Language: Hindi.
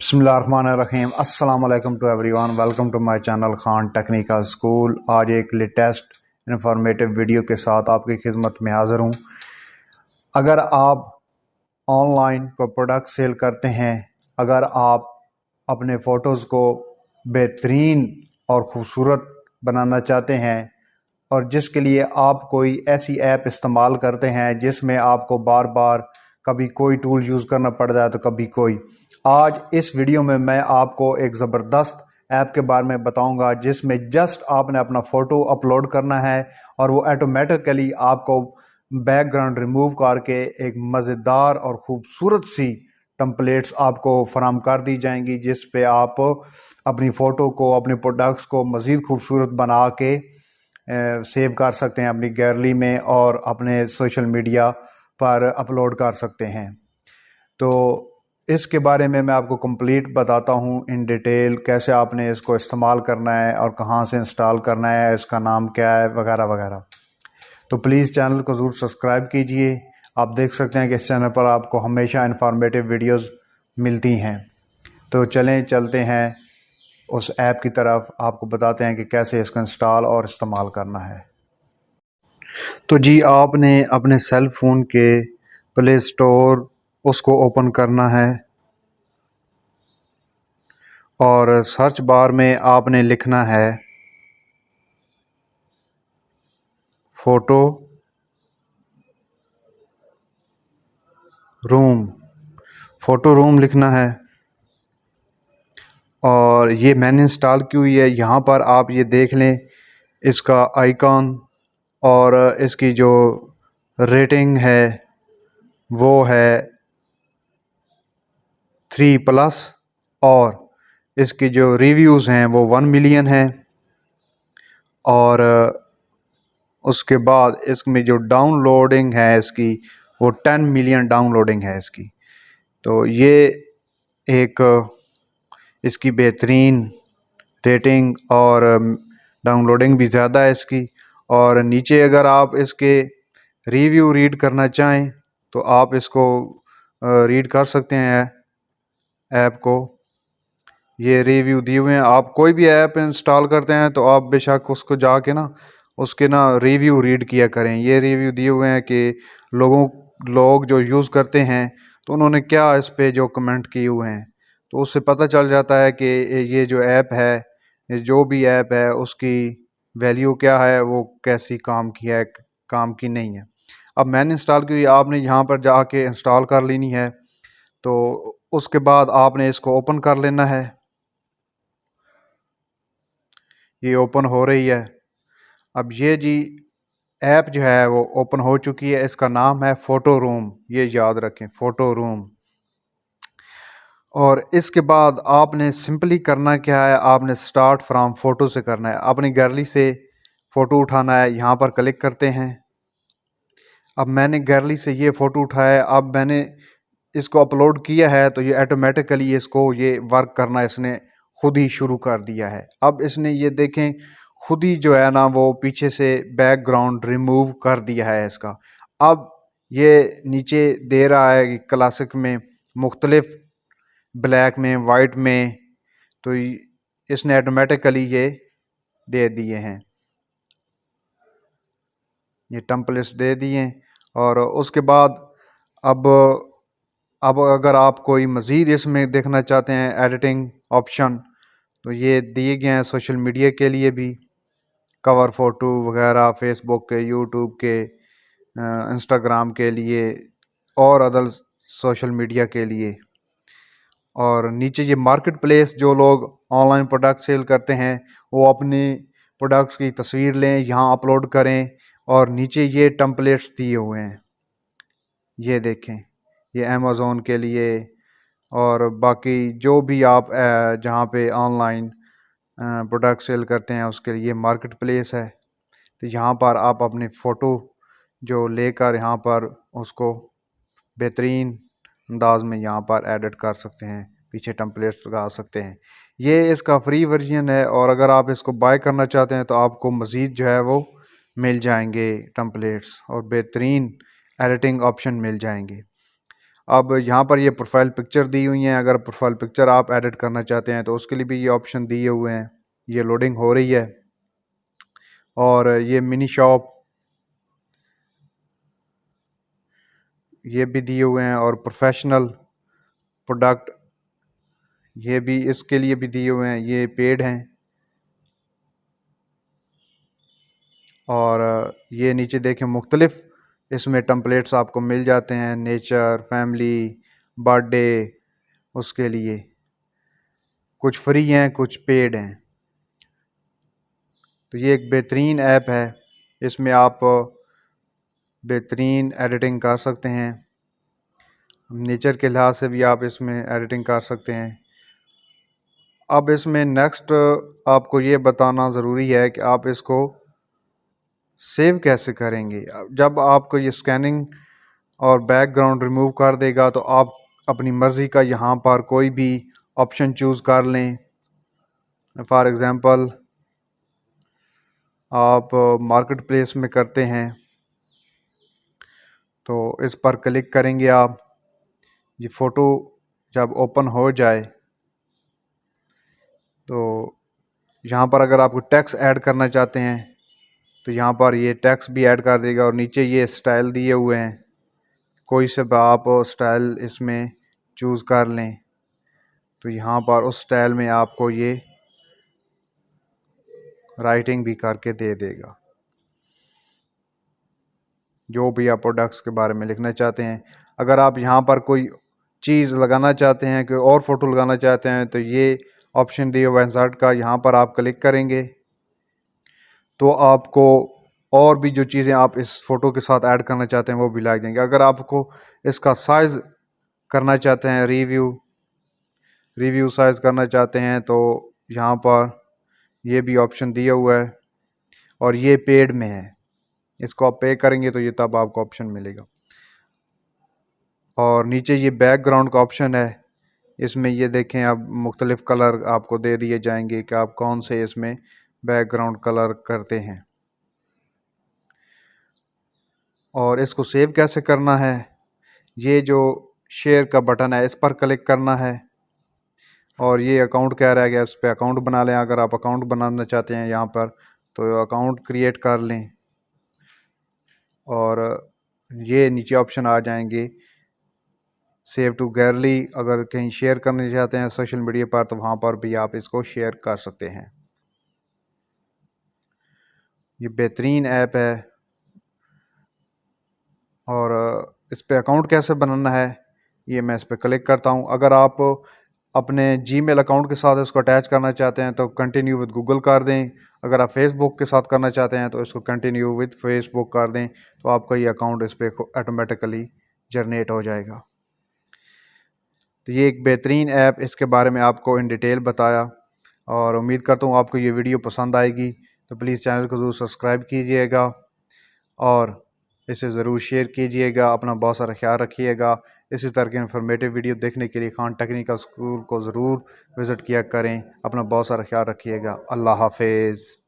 बिस्मिल्लाहिर्रहमानिर्रहीम अस्सलाम वालेकुम to everyone. Welcome to my channel Khan technical school. आज एक लेटेस्ट इंफॉर्मेटिव वीडियो के साथ आपकी खिदमत में हाज़िर हूँ। अगर आप ऑनलाइन कोई प्रोडक्ट सेल करते हैं, अगर आप अपने फ़ोटोज़ को बेहतरीन और ख़ूबसूरत बनाना चाहते हैं और जिसके लिए आप कोई ऐसी ऐप इस्तेमाल करते हैं जिसमें आपको बार बार कभी कोई टूल यूज़ करना पड़ जाए तो कभी कोई, आज इस वीडियो में मैं आपको एक ज़बरदस्त ऐप के बारे में बताऊंगा जिसमें जस्ट आपने अपना फ़ोटो अपलोड करना है और वो ऑटोमेटिकली आपको बैकग्राउंड रिमूव करके एक मज़ेदार और ख़ूबसूरत सी टेम्पलेट्स आपको फराहम कर दी जाएंगी, जिस पे आप अपनी फ़ोटो को, अपने प्रोडक्ट्स को मज़ीद खूबसूरत बना के सेव कर सकते हैं अपनी गैलरी में और अपने सोशल मीडिया पर अपलोड कर सकते हैं। तो इसके बारे में मैं आपको कंप्लीट बताता हूँ इन डिटेल, कैसे आपने इसको इस्तेमाल करना है और कहाँ से इंस्टॉल करना है, इसका नाम क्या है, वगैरह वगैरह। तो प्लीज़ चैनल को ज़रूर सब्सक्राइब कीजिए। आप देख सकते हैं कि इस चैनल पर आपको हमेशा इन्फॉर्मेटिव वीडियोस मिलती हैं। तो चलते हैं उस ऐप की तरफ, आपको बताते हैं कि कैसे इसको इंस्टॉल और इस्तेमाल करना है। तो जी, आपने अपने सेल फ़ोन के प्ले स्टोर उसको ओपन करना है और सर्च बार में आपने लिखना है फ़ोटो रूम। फ़ोटो रूम लिखना है और ये मैंने इंस्टॉल की हुई है। यहाँ पर आप ये देख लें, इसका आइकॉन और इसकी जो रेटिंग है वो है 3+ और इसकी जो रिव्यूज़ हैं वो 1 मिलियन हैं और उसके बाद इसमें जो डाउनलोडिंग है इसकी वो 10 मिलियन डाउनलोडिंग है इसकी। तो ये एक इसकी बेहतरीन रेटिंग और डाउनलोडिंग भी ज़्यादा है इसकी। और नीचे अगर आप इसके रिव्यू रीड करना चाहें तो आप इसको रीड कर सकते हैं ऐप को। ये रिव्यू दिए हुए हैं। आप कोई भी ऐप इंस्टॉल करते हैं तो आप बेशक उसको जाके उसके रिव्यू रीड किया करें। ये रिव्यू दिए हुए हैं कि लोग जो यूज़ करते हैं तो उन्होंने क्या इस पे जो कमेंट किए हुए हैं, तो उससे पता चल जाता है कि ये जो ऐप है, ये जो भी ऐप है उसकी वैल्यू क्या है, वो कैसी काम की है, काम की नहीं है। अब मैंने इंस्टॉल की, आपने यहाँ पर जाके इंस्टॉल कर लेनी है। तो उसके बाद आपने इसको ओपन कर लेना है। ये ओपन हो रही है। अब ये जी ऐप जो है वो ओपन हो चुकी है। इसका नाम है फ़ोटो रूम, ये याद रखें, फ़ोटो रूम। और इसके बाद आपने सिंपली करना क्या है, आपने स्टार्ट फ्रॉम फ़ोटो से करना है। अपनी गैलरी से फ़ोटो उठाना है, यहाँ पर क्लिक करते हैं। अब मैंने गैलरी से ये फ़ोटो उठाया, अब मैंने इसको अपलोड किया है तो ये ऑटोमेटिकली इसको ये वर्क करना इसने खुद ही शुरू कर दिया है। अब इसने ये देखें खुद ही जो है वो पीछे से बैकग्राउंड रिमूव कर दिया है इसका। अब ये नीचे दे रहा है कि क्लासिक में, मुख्तलिफ ब्लैक में, वाइट में, तो इसने ऑटोमेटिकली ये दे दिए हैं, ये टेम्पलेट्स दे दिए। और उसके बाद अब अगर आप कोई मज़ीद इसमें देखना चाहते हैं एडिटिंग ऑप्शन, तो ये दिए गए हैं सोशल मीडिया के लिए भी, कवर फ़ोटो वगैरह, फेसबुक के, यूट्यूब के, इंस्टाग्राम के लिए और अदर सोशल मीडिया के लिए। और नीचे ये मार्केट प्लेस, जो लोग ऑनलाइन प्रोडक्ट सेल करते हैं वो अपने प्रोडक्ट्स की तस्वीर लें, यहाँ अपलोड करें और नीचे ये टेम्पलेट्स दिए हुए हैं, ये देखें, ये अमेज़ोन के लिए और बाकी जो भी आप जहाँ पे ऑनलाइन प्रोडक्ट सेल करते हैं उसके लिए मार्केट प्लेस है। तो यहाँ पर आप अपनी फ़ोटो जो लेकर यहाँ पर उसको बेहतरीन अंदाज में यहाँ पर एडिट कर सकते हैं, पीछे टेम्पलेट्स लगा सकते हैं। ये इसका फ्री वर्जन है और अगर आप इसको बाय करना चाहते हैं तो आपको मज़ीद जो है वो मिल जाएंगे टेम्पलेट्स और बेहतरीन एडिटिंग ऑप्शन मिल जाएंगे। अब यहाँ पर ये प्रोफाइल पिक्चर दी हुई हैं। अगर प्रोफाइल पिक्चर आप एडिट करना चाहते हैं तो उसके लिए भी ये ऑप्शन दिए हुए हैं। ये लोडिंग हो रही है। और ये मिनी शॉप ये भी दिए हुए हैं, और प्रोफेशनल प्रोडक्ट ये भी इसके लिए भी दिए हुए हैं, ये पेड हैं। और ये नीचे देखें मुख्तलिफ इसमें टेम्पलेट्स आपको मिल जाते हैं, नेचर, फैमिली, बर्थडे, उसके लिए कुछ फ्री हैं कुछ पेड हैं। तो ये एक बेहतरीन ऐप है, इसमें आप बेहतरीन एडिटिंग कर सकते हैं। नेचर के लिहाज से भी आप इसमें एडिटिंग कर सकते हैं। अब इसमें नेक्स्ट आपको ये बताना ज़रूरी है कि आप इसको सेव कैसे करेंगे। जब आपको ये स्कैनिंग और बैकग्राउंड रिमूव कर देगा तो आप अपनी मर्ज़ी का यहाँ पर कोई भी ऑप्शन चूज़ कर लें। फॉर एग्ज़ाम्पल आप मार्केट प्लेस में करते हैं तो इस पर क्लिक करेंगे आप। ये फ़ोटो जब ओपन हो जाए तो यहाँ पर अगर आपको टेक्स्ट ऐड करना चाहते हैं तो यहाँ पर ये टेक्स्ट भी ऐड कर देगा। और नीचे ये स्टाइल दिए हुए हैं, कोई से आप स्टाइल इसमें चूज़ कर लें तो यहाँ पर उस स्टाइल में आपको ये राइटिंग भी करके दे देगा। जो भी आप प्रोडक्ट्स के बारे में लिखना चाहते हैं, अगर आप यहाँ पर कोई चीज़ लगाना चाहते हैं, कोई और फ़ोटो लगाना चाहते हैं तो ये ऑप्शन दिए हुआ है इंसर्ट का, यहाँ पर आप क्लिक करेंगे तो आपको और भी जो चीज़ें आप इस फ़ोटो के साथ ऐड करना चाहते हैं वो भी लग जाएंगे। अगर आपको इसका साइज़ करना चाहते हैं, रिव्यू साइज़ करना चाहते हैं तो यहाँ पर ये भी ऑप्शन दिया हुआ है, और ये पेड में है। इसको आप पे करेंगे तो ये तब आपको ऑप्शन मिलेगा। और नीचे ये बैकग्राउंड का ऑप्शन है, इसमें ये देखें अब मुख्तलिफ़ कलर आपको दे दिए जाएंगे कि आप कौन से इसमें बैकग्राउंड कलर करते हैं। और इसको सेव कैसे करना है, ये जो शेयर का बटन है इस पर क्लिक करना है। और ये अकाउंट कह रहा है कि इस पर अकाउंट बना लें। अगर आप अकाउंट बनाना चाहते हैं यहाँ पर तो अकाउंट क्रिएट कर लें। और ये नीचे ऑप्शन आ जाएंगे सेव टू गैलरी। अगर कहीं शेयर करना चाहते हैं सोशल मीडिया पर तो वहाँ पर भी आप इसको शेयर कर सकते हैं। ये बेहतरीन ऐप है। और इस पर अकाउंट कैसे बनाना है ये मैं इस पर क्लिक करता हूँ। अगर आप अपने जीमेल अकाउंट के साथ इसको अटैच करना चाहते हैं तो कंटिन्यू विद गूगल कर दें। अगर आप फेसबुक के साथ करना चाहते हैं तो इसको कंटिन्यू विद फेसबुक कर दें तो आपका ये अकाउंट इस पर ऑटोमेटिकली जनरेट हो जाएगा। तो ये एक बेहतरीन ऐप, इसके बारे में आपको इन डिटेल बताया और उम्मीद करता हूँ आपको ये वीडियो पसंद आएगी। तो प्लीज़ चैनल को ज़रूर सब्सक्राइब कीजिएगा और इसे ज़रूर शेयर कीजिएगा। अपना बहुत सारा ख्याल रखिएगा। इसी तरह के इन्फॉर्मेटिव वीडियो देखने के लिए खान टेक्निकल स्कूल को ज़रूर विज़िट किया करें। अपना बहुत सारा ख्याल रखिएगा। अल्लाह हाफिज़।